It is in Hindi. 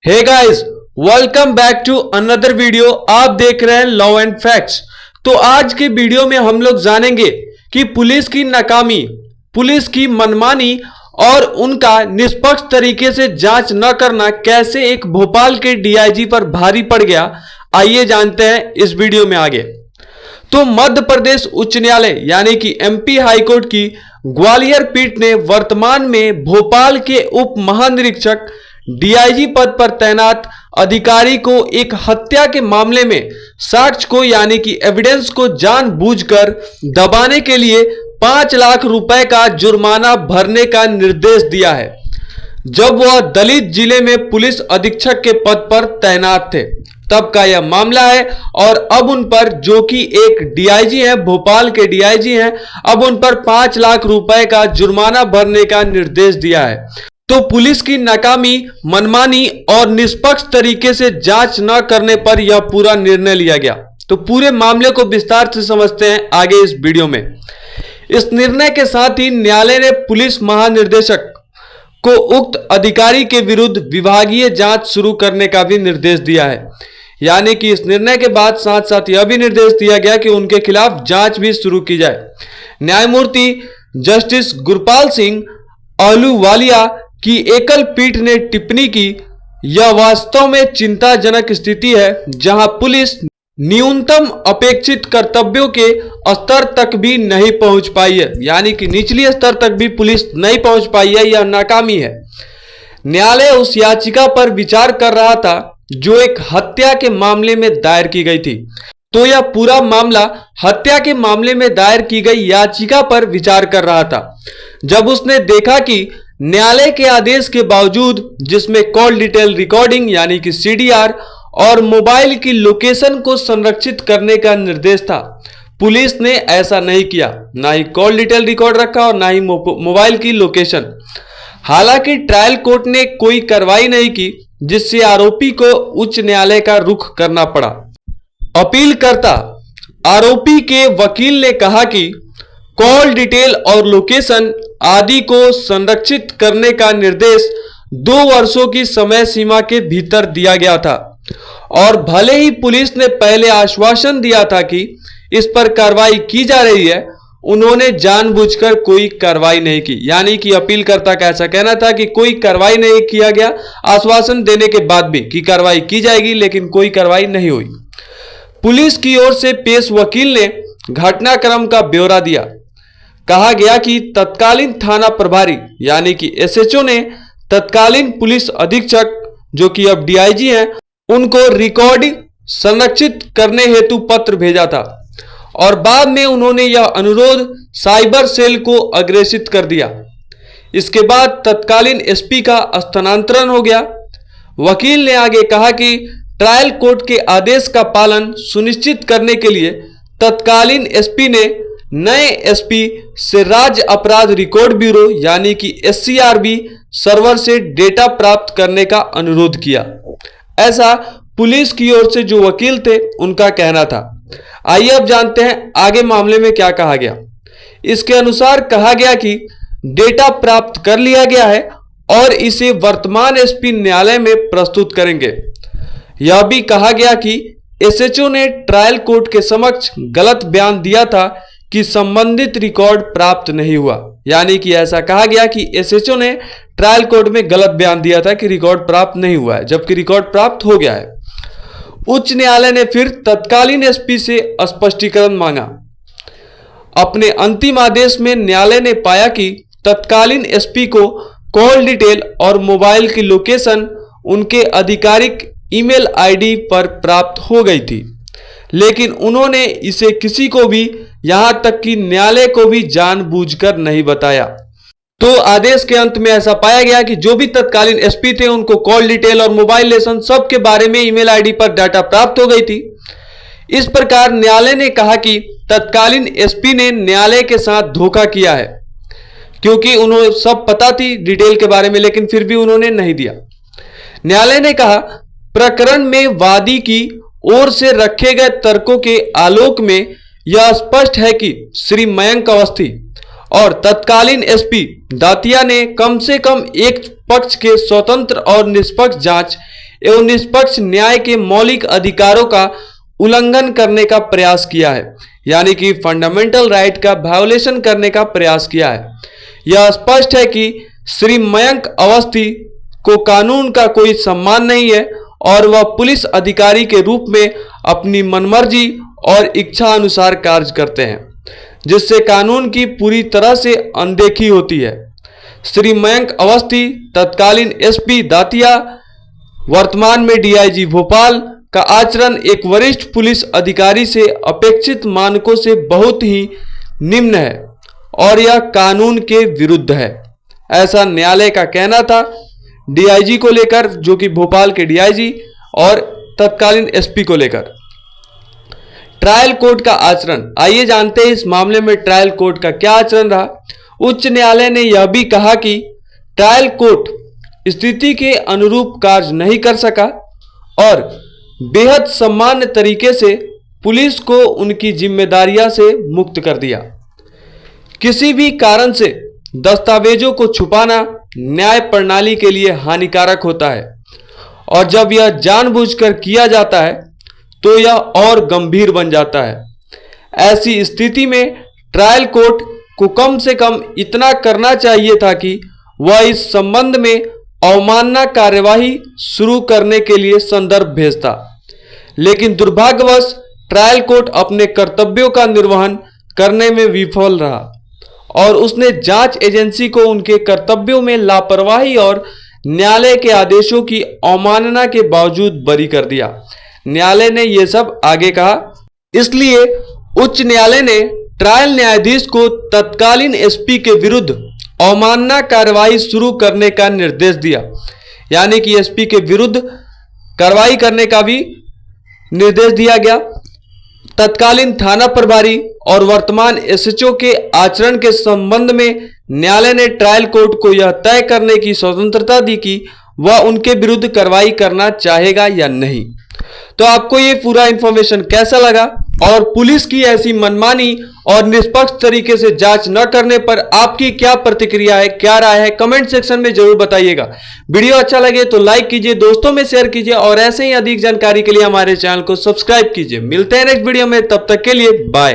Hey guys, welcome back to another video. आप देख रहे हैं लॉ एंड फैक्ट्स। तो आज के वीडियो में हम लोग जानेंगे कि पुलिस की नाकामी, पुलिस की मनमानी और उनका निष्पक्ष तरीके से जांच न करना कैसे एक भोपाल के डीआईजी पर भारी पड़ गया। आइए जानते हैं इस वीडियो में आगे। तो मध्य प्रदेश उच्च न्यायालय यानी कि एमपी हाईकोर्ट की ग्वालियर पीठ ने वर्तमान में भोपाल के उप महानिरीक्षक डीआईजी पद पर तैनात अधिकारी को एक हत्या के मामले में साक्ष्य को यानी कि एविडेंस को जानबूझकर दबाने के लिए 5 लाख रुपए का जुर्माना भरने का निर्देश दिया है, जब वह दलित जिले में पुलिस अधीक्षक के पद पर तैनात थे। तब का यह मामला है और अब उन पर, जो कि एक डीआईजी हैं, भोपाल के डीआईजी हैं, अब उन पर 5 लाख रुपए का जुर्माना भरने का निर्देश दिया है। तो पुलिस की नाकामी, मनमानी और निष्पक्ष तरीके से जांच न करने पर यह पूरा निर्णय लिया गया। तो पूरे मामले को विस्तार से समझते हैं आगे इस वीडियो में। इस निर्णय के साथ ही न्यायालय ने पुलिस महानिर्देशक को उक्त अधिकारी के विरुद्ध विभागीय जांच शुरू करने का भी निर्देश दिया है। यानी कि इस निर्णय के बाद साथ साथ यह भी निर्देश दिया गया कि उनके खिलाफ जांच भी शुरू की जाए। न्यायमूर्ति जस्टिस गुरपाल सिंह आहलूवालिया की एकल पीठ ने टिप्पणी की, यह वास्तव में चिंताजनक स्थिति है जहां पुलिस न्यूनतम अपेक्षित कर्तव्यों के स्तर तक भी नहीं पहुंच पाई है। यानी कि निचली स्तर तक भी पुलिस नहीं पहुंच पाई है, यह नाकामी है। न्यायालय उस याचिका पर विचार कर रहा था जो एक हत्या के मामले में दायर की गई थी। तो यह पूरा मामला हत्या के मामले में दायर की गई याचिका पर विचार कर रहा था, जब उसने देखा कि न्यायालय के आदेश के बावजूद, जिसमें कॉल डिटेल रिकॉर्डिंग यानी कि सीडीआर और मोबाइल की लोकेशन को संरक्षित करने का निर्देश था, पुलिस ने ऐसा नहीं किया। ना ही कॉल डिटेल रिकॉर्ड रखा और ना ही मोबाइल की लोकेशन। हालांकि ट्रायल कोर्ट ने कोई कार्रवाई नहीं की, जिससे आरोपी को उच्च न्यायालय का रुख करना पड़ा। अपीलकर्ता आरोपी के वकील ने कहा कि कॉल डिटेल और लोकेशन आदि को संरक्षित करने का निर्देश 2 वर्षों की समय सीमा के भीतर दिया गया था और भले ही पुलिस ने पहले आश्वासन दिया था कि इस पर कार्रवाई की जा रही है, उन्होंने जानबूझकर कोई कार्रवाई नहीं की। यानी कि अपीलकर्ता का ऐसा कहना था कि कोई कार्रवाई नहीं किया गया, आश्वासन देने के बाद भी कि कार्रवाई की जाएगी, लेकिन कोई कार्रवाई नहीं हुई। पुलिस की ओर से पेश वकील ने घटनाक्रम का ब्यौरा दिया। कहा गया कि तत्कालीन थाना प्रभारी यानी कि एसएचओ ने तत्कालीन पुलिस अधीक्षक, जो कि अब डीआईजी हैं, उनको रिकॉर्डिंग संरक्षित करने हेतु पत्र भेजा था और बाद में उन्होंने यह अनुरोध साइबर सेल को अग्रेसित कर दिया। इसके बाद तत्कालीन एसपी का स्थानांतरण हो गया। वकील ने आगे कहा कि ट्रायल कोर्ट के आदेश का पालन सुनिश्चित करने के लिए तत्कालीन एसपी ने नए एसपी से राज्य अपराध रिकॉर्ड ब्यूरो यानी कि एससीआरबी सर्वर से डेटा प्राप्त करने का अनुरोध किया। ऐसा पुलिस की ओर से जो वकील थे उनका कहना था। आइए अब जानते हैं आगे मामले में क्या कहा गया। इसके अनुसार कहा गया कि डेटा प्राप्त कर लिया गया है और इसे वर्तमान एसपी न्यायालय में प्रस्तुत करेंगे। यह भी कहा गया कि एसएचओ ने ट्रायल कोर्ट के समक्ष गलत बयान दिया था कि संबंधित रिकॉर्ड प्राप्त नहीं हुआ। यानी कि ऐसा कहा गया कि एसएचओ ने ट्रायल कोर्ट में गलत बयान दिया था कि रिकॉर्ड प्राप्त नहीं हुआ है, जबकि रिकॉर्ड प्राप्त हो गया है। उच्च न्यायालय ने फिर तत्कालीन एसपी से स्पष्टीकरण मांगा। अपने अंतिम आदेश में न्यायालय ने पाया कि तत्कालीन एसपी को कॉल डिटेल और मोबाइल की लोकेशन उनके आधिकारिक ईमेल आईडी पर प्राप्त हो गई थी, लेकिन उन्होंने इसे किसी को भी, यहां तक कि न्यायालय को भी जानबूझकर नहीं बताया। तो आदेश के अंत में ऐसा पाया गया कि जो भी तत्कालीन एसपी थे उनको कॉल डिटेल और मोबाइल लोकेशन सब के बारे में ईमेल आईडी पर डाटा प्राप्त हो गई थी। इस प्रकार न्यायालय ने कहा कि तत्कालीन एसपी ने न्यायालय के साथ धोखा किया है, क्योंकि उन्हें सब पता थी डिटेल के बारे में, लेकिन फिर भी उन्होंने नहीं दिया। न्यायालय ने कहा, प्रकरण में वादी की ओर से रखे गए तर्कों के आलोक में यह स्पष्ट है कि श्री मयंक अवस्थी और तत्कालीन एसपी दातिया ने कम से कम एक पक्ष के स्वतंत्र और निष्पक्ष जांच एवं निष्पक्ष न्याय के मौलिक अधिकारों का उल्लंघन करने का प्रयास किया है, यानी कि फंडामेंटल राइट का वायोलेशन करने का प्रयास किया है। यह स्पष्ट है कि श्री मयंक अवस्थी को कानून का कोई सम्मान नहीं है और वह पुलिस अधिकारी के रूप में अपनी मनमर्जी और इच्छा अनुसार कार्य करते हैं, जिससे कानून की पूरी तरह से अनदेखी होती है। श्री मयंक अवस्थी तत्कालीन एसपी दातिया, वर्तमान में डीआईजी भोपाल का आचरण एक वरिष्ठ पुलिस अधिकारी से अपेक्षित मानकों से बहुत ही निम्न है और यह कानून के विरुद्ध है, ऐसा न्यायालय का कहना था डीआईजी को लेकर, जो कि भोपाल के डीआईजी और तत्कालीन एसपी को लेकर। ट्रायल कोर्ट का आचरण, आइए जानते हैं इस मामले में ट्रायल कोर्ट का क्या आचरण रहा। उच्च न्यायालय ने यह भी कहा कि ट्रायल कोर्ट स्थिति के अनुरूप कार्य नहीं कर सका और बेहद सामान्य तरीके से पुलिस को उनकी जिम्मेदारियां से मुक्त कर दिया। किसी भी कारण से दस्तावेजों को छुपाना न्याय प्रणाली के लिए हानिकारक होता है और जब यह जानबूझकर किया जाता है तो यह और गंभीर बन जाता है। ऐसी स्थिति में ट्रायल कोर्ट को कम से कम इतना करना चाहिए था कि वह इस संबंध में अवमानना कार्यवाही शुरू करने के लिए संदर्भ भेजता, लेकिन दुर्भाग्यवश ट्रायल कोर्ट अपने कर्तव्यों का निर्वहन करने में विफल रहा और उसने जांच एजेंसी को उनके कर्तव्यों में लापरवाही और न्यायालय के आदेशों की अवमानना के बावजूद बरी कर दिया। न्यायालय ने यह सब आगे कहा, इसलिए उच्च न्यायालय ने ट्रायल न्यायाधीश को तत्कालीन एसपी के विरुद्ध अवमानना कार्रवाई शुरू करने का निर्देश दिया, यानी कि एसपी के विरुद्ध कार्रवाई करने का भी निर्देश दिया गया। तत्कालीन थाना प्रभारी और वर्तमान एसएचओ के आचरण के संबंध में न्यायालय ने ट्रायल कोर्ट को यह तय करने की स्वतंत्रता दी कि वह उनके विरुद्ध कार्रवाई करना चाहेगा या नहीं। तो आपको ये पूरा इंफॉर्मेशन कैसा लगा और पुलिस की ऐसी मनमानी और निष्पक्ष तरीके से जांच न करने पर आपकी क्या प्रतिक्रिया है, क्या राय है, कमेंट सेक्शन में जरूर बताइएगा। वीडियो अच्छा लगे तो लाइक कीजिए, दोस्तों में शेयर कीजिए और ऐसे ही अधिक जानकारी के लिए हमारे चैनल को सब्सक्राइब कीजिए। मिलते हैं नेक्स्ट वीडियो में, तब तक के लिए बाय।